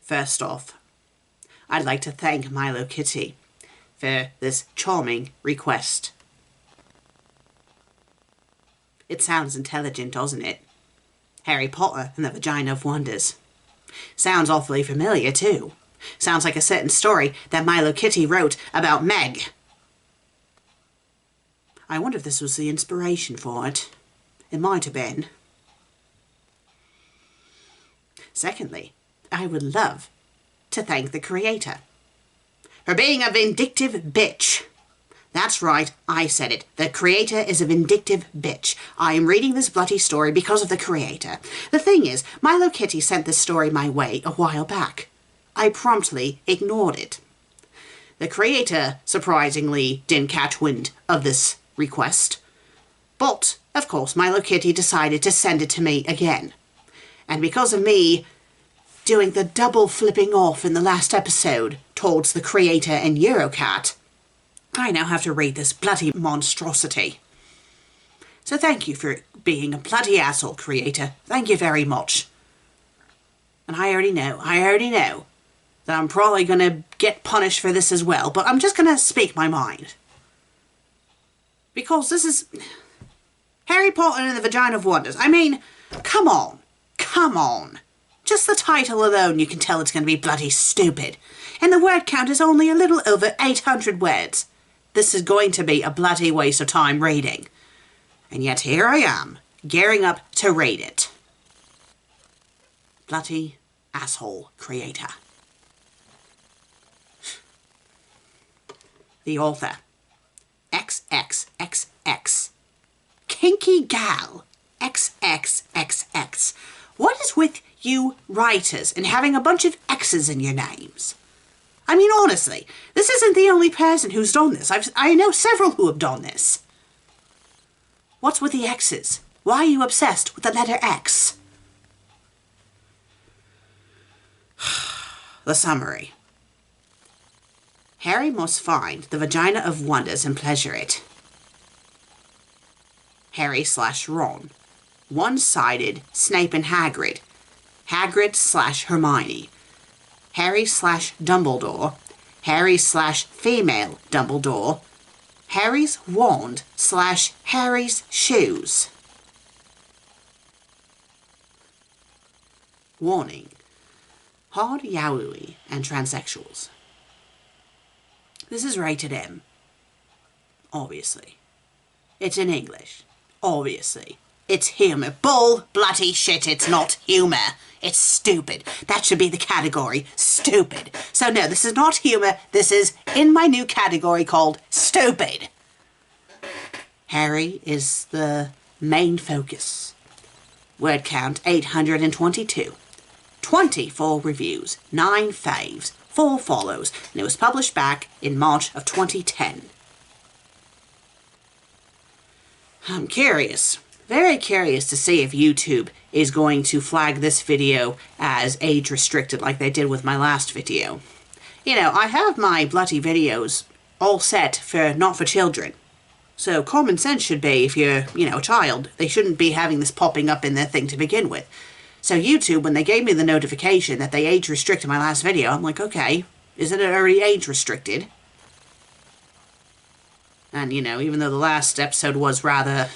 First off, I'd like to thank Mylolkitty for this charming request. It sounds intelligent, doesn't it? Harry Potter and the Vagina of Wonders. Sounds awfully familiar, too. Sounds like a certain story that Mylolkitty wrote about Meg. I wonder if this was the inspiration for it. It might have been. Secondly, I would love to thank the creator for being a vindictive bitch. That's right, I said it. The creator is a vindictive bitch. I am reading this bloody story because of the creator. The thing is, Mylolkitty sent this story my way a while back. I promptly ignored it. The creator, surprisingly, didn't catch wind of this request. But, of course, Mylolkitty decided to send it to me again. And because of me doing the double flipping off in the last episode towards the creator and Eurocat, I now have to read this bloody monstrosity. So thank you for being a bloody asshole, creator. Thank you very much. And I already know that I'm probably going to get punished for this as well, but I'm just going to speak my mind. Because this is Harry Potter and the Vagina of Wonders. I mean, come on. Just the title alone, you can tell it's going to be bloody stupid. And the word count is only a little over 800 words. This is going to be a bloody waste of time reading. And yet here I am, gearing up to read it. Bloody asshole creator. The author. XXXX. Kinky gal. XXXX. What is with you writers and having a bunch of X's in your names? I mean, honestly, this isn't the only person who's done this. I know several who have done this. What's with the X's? Why are you obsessed with the letter X? The summary. Harry must find the Vagina of Wonders and pleasure it. Harry/Ron. One-sided Snape and Hagrid. Hagrid/Hermione. Harry/Dumbledore. Harry/female Dumbledore. Harry's wand/Harry's shoes. Warning. Hard yaoi and transsexuals. This is rated M. Obviously. It's in English. Obviously. It's humour. Bull bloody shit, it's not humour. It's stupid. That should be the category. Stupid. So no, this is not humour. This is in my new category called stupid. Harry is the main focus. Word count 822. 24 reviews, 9 faves, 4 follows, and it was published back in March of 2010. I'm curious. Very curious to see if YouTube is going to flag this video as age restricted like they did with my last video. You know, I have my bloody videos all set for not for children. So common sense should be if you're, a child, they shouldn't be having this popping up in their thing to begin with. So YouTube, when they gave me the notification that they age restricted my last video, I'm like, okay, is it already age restricted? And, even though the last episode was rather...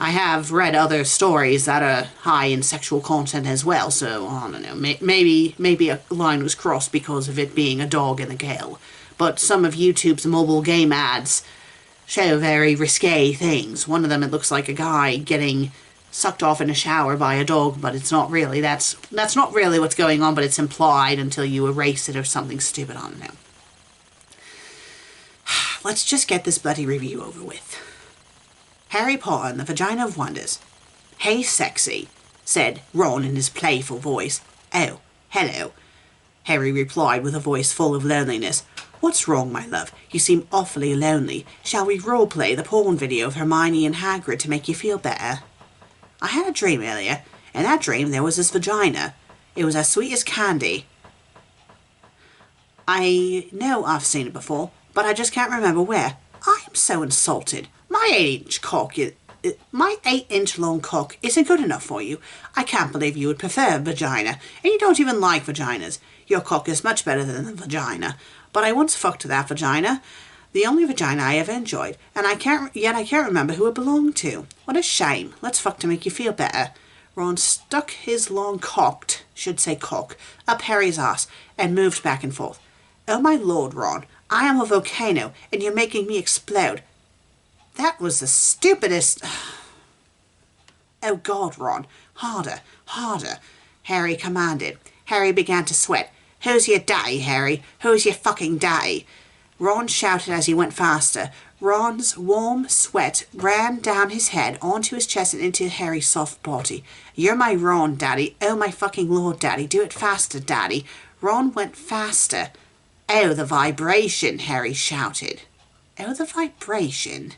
I have read other stories that are high in sexual content as well, so, I don't know, maybe a line was crossed because of it being a dog and a girl. But some of YouTube's mobile game ads show very risque things. One of them, it looks like a guy getting sucked off in a shower by a dog, but it's not really. That's not really what's going on, but it's implied until you erase it or something stupid. I don't know. Let's just get this bloody review over with. Harry Potter and the Vagina of Wonders. Hey, sexy, said Ron in his playful voice. Oh, hello, Harry replied with a voice full of loneliness. What's wrong, my love? You seem awfully lonely. Shall we roleplay the porn video of Hermione and Hagrid to make you feel better? I had a dream earlier. In that dream there was this vagina. It was as sweet as candy. I know I've seen it before, but I just can't remember where. I am so insulted. My 8-inch cock my 8-inch long cock isn't good enough for you. I can't believe you would prefer a vagina, and you don't even like vaginas. Your cock is much better than a vagina. But I once fucked that vagina, the only vagina I ever enjoyed, and I can't remember who it belonged to. What a shame. Let's fuck to make you feel better. Ron stuck his long cock up Harry's ass and moved back and forth. Oh my lord, Ron, I am a volcano and you're making me explode. That was the stupidest... Oh God, Ron, harder, harder, Harry commanded. Harry began to sweat. Who's your daddy, Harry? Who's your fucking daddy? Ron shouted as he went faster. Ron's warm sweat ran down his head, onto his chest and into Harry's soft body. You're my Ron, Daddy. Oh my fucking lord, Daddy. Do it faster, Daddy. Ron went faster. Oh, the vibration, Harry shouted. Oh, the vibration.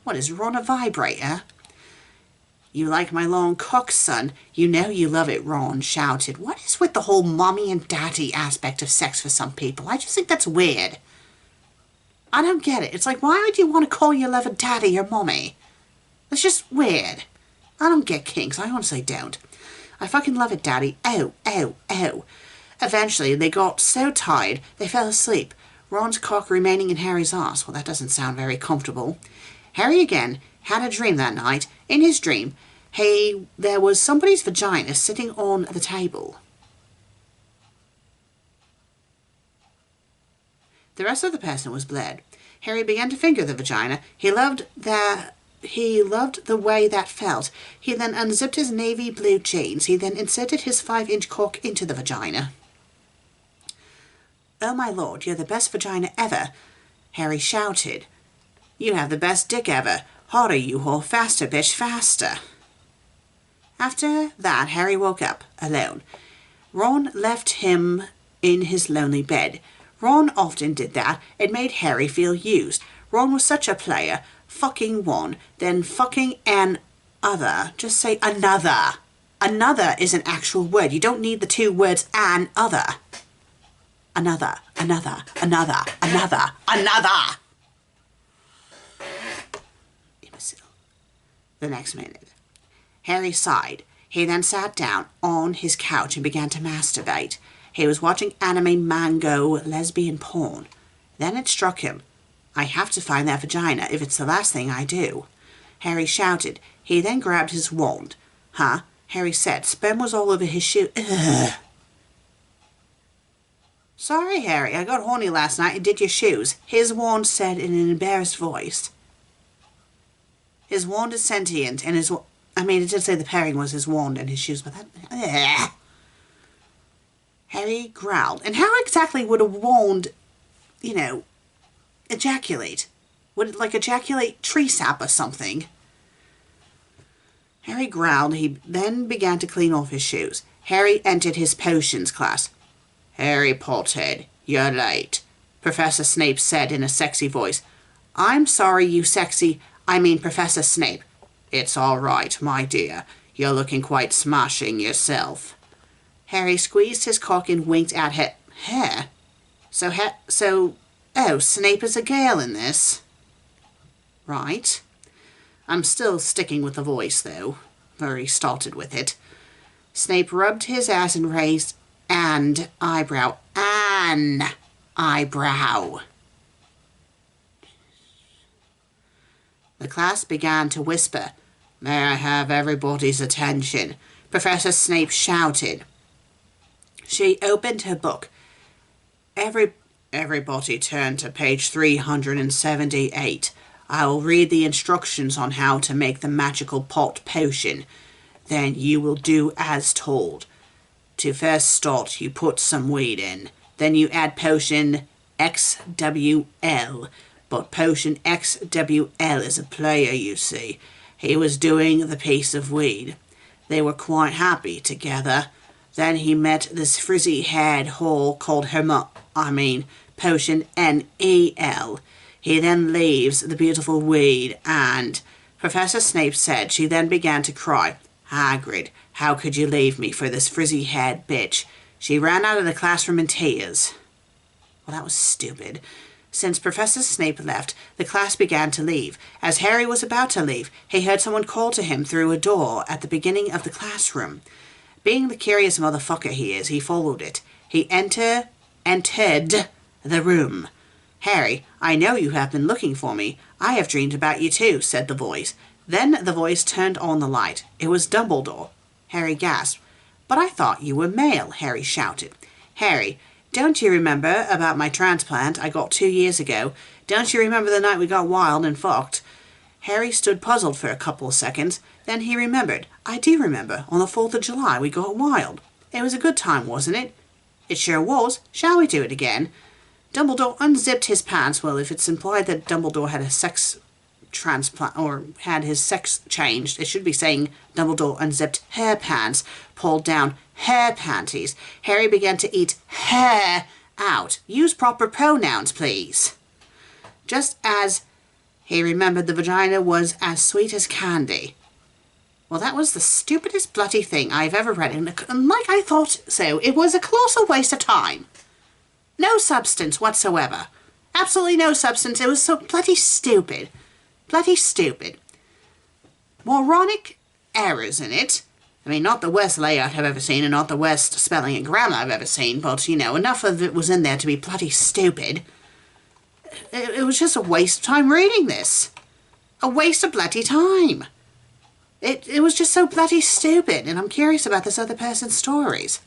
What, is Ron a vibrator? You like my long cock, son? You know you love it, Ron shouted. What is with the whole mommy and daddy aspect of sex for some people? I just think that's weird. I don't get it. It's like, why would you want to call your lover daddy or mommy? It's just weird. I don't get kinks. I honestly don't. I fucking love it, Daddy. Oh, oh, oh. Eventually, they got so tired, they fell asleep. Ron's cock remaining in Harry's arse. Well, that doesn't sound very comfortable. Harry again had a dream that night. In his dream, there was somebody's vagina sitting on the table. The rest of the person was bled. Harry began to finger the vagina. He loved the way that felt. He then unzipped his navy blue jeans. He then inserted his 5-inch cock into the vagina. Oh my lord, you're the best vagina ever, Harry shouted. You have the best dick ever. Harder, you whore. Faster, bitch, faster. After that, Harry woke up, alone. Ron left him in his lonely bed. Ron often did that. It made Harry feel used. Ron was such a player. Fucking one, then fucking an other. Just say another. Another is an actual word. You don't need the two words an other. Another, another, another, another, another. Imbecile. The next minute, Harry sighed. He then sat down on his couch and began to masturbate. He was watching anime, mango, lesbian porn. Then it struck him. I have to find that vagina if it's the last thing I do. Harry shouted. He then grabbed his wand. Huh? Harry said. Sperm was all over his shoe. Ugh. Sorry, Harry. I got horny last night and did your shoes. His wand said in an embarrassed voice. His wand is sentient and his... I mean, it did say the pairing was his wand and his shoes, but that... Ugh. Harry growled. And how exactly would a wand, ejaculate? Would it, ejaculate tree sap or something? Harry growled. He then began to clean off his shoes. Harry entered his potions class. Harry Potter, you're late, Professor Snape said in a sexy voice. I'm sorry, you sexy. I mean Professor Snape. It's all right, my dear. You're looking quite smashing yourself. Harry squeezed his cock and winked at her. Oh, Snape is a girl in this. Right. I'm still sticking with the voice, though. Very started with it. Snape rubbed his ass and raised an eyebrow. An eyebrow. The class began to whisper. May I have everybody's attention? Professor Snape shouted. She opened her book. Everybody turn to page 378. I will read the instructions on how to make the magical pot potion. Then you will do as told. To first start, you put some weed in. Then you add potion XWL. But potion XWL is a player, you see. He was doing the piece of weed. They were quite happy together. Then he met this frizzy-haired whore called potion NEL. He then leaves the beautiful weed and... Professor Snape said. She then began to cry. Hagrid, how could you leave me for this frizzy-haired bitch? She ran out of the classroom in tears. Well, that was stupid. Since Professor Snape left, the class began to leave. As Harry was about to leave, he heard someone call to him through a door at the beginning of the classroom. Being the curious motherfucker he is, he followed it. He entered the room. "Harry, I know you have been looking for me. I have dreamed about you too," said the voice. Then the voice turned on the light. It was Dumbledore. Harry gasped. "But I thought you were male," Harry shouted. "Harry, don't you remember about my transplant I got 2 years ago? Don't you remember the night we got wild and fucked?" Harry stood puzzled for a couple of seconds. Then he remembered. "I do remember. On the 4th of July we got wild. It was a good time, wasn't it?" "It sure was. Shall we do it again?" Dumbledore unzipped his pants. Well, if it's implied that Dumbledore had a sex transplant or had his sex changed, it should be saying Dumbledore unzipped her pants, pulled down her panties. Harry began to eat hair out. Use proper pronouns, please. Just as he remembered, the vagina was as sweet as candy. Well, that was the stupidest bloody thing I've ever read, and like I thought so, it was a colossal waste of time. No substance whatsoever. Absolutely no substance. It was so bloody stupid. Bloody stupid. Moronic errors in it. I mean, not the worst layout I've ever seen, and not the worst spelling and grammar I've ever seen, but, you know, enough of it was in there to be bloody stupid. It was just a waste of time reading this. A waste of bloody time. It was just so bloody stupid, and I'm curious about this other person's stories.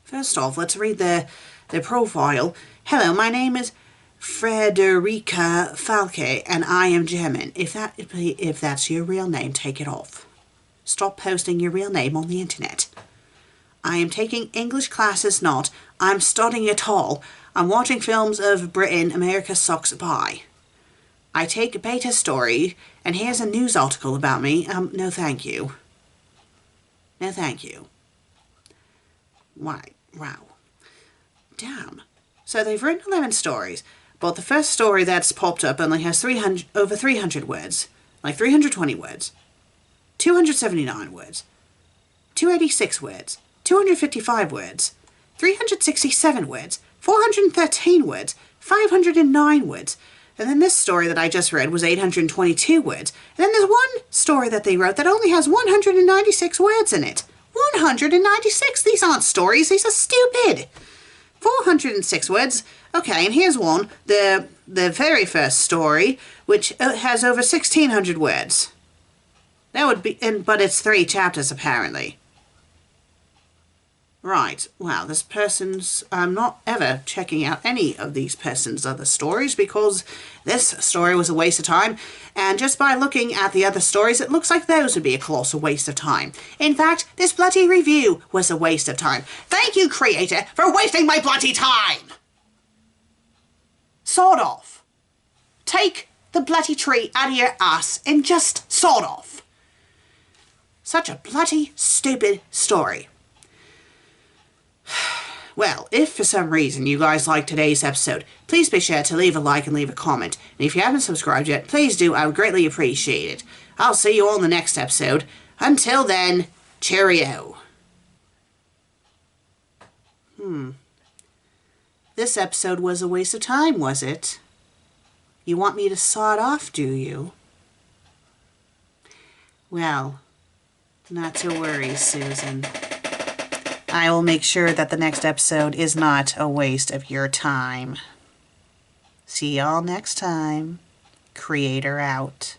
First off, let's read their profile. "Hello, my name is Frederica Falke, and I am German. If that's your real name, take it off. Stop posting your real name on the internet. I am taking English classes not. I'm studying at all. I'm watching films of Britain, America sucks by. I take beta story, and here's a news article about me. No thank you. No thank you." Why? Wow. Damn. So they've written 11 stories, but the first story that's popped up only has over 300 words. Like 320 words. 279 words. 286 words. 255 words. 367 words. 413 words. 509 words. And then this story that I just read was 822 words. And then there's one story that they wrote that only has 196 words in it. 196! These aren't stories, these are stupid! 406 words. Okay, and here's one. The very first story, which has over 1,600 words. That would be... but it's 3 chapters, apparently. Right, wow, this person's... I'm not ever checking out any of these person's other stories because this story was a waste of time, and just by looking at the other stories, it looks like those would be a colossal waste of time. In fact, this bloody review was a waste of time. Thank you, creator, for wasting my bloody time! Sawed off. Take the bloody tree out of your ass and just sawed off. Such a bloody stupid story. Well, if for some reason you guys like today's episode, please be sure to leave a like and leave a comment. And if you haven't subscribed yet, please do. I would greatly appreciate it. I'll see you all in the next episode. Until then, cheerio. This episode was a waste of time, was it? You want me to saw it off, do you? Well, not to worry, Susan. I will make sure that the next episode is not a waste of your time. See y'all next time. Creator out.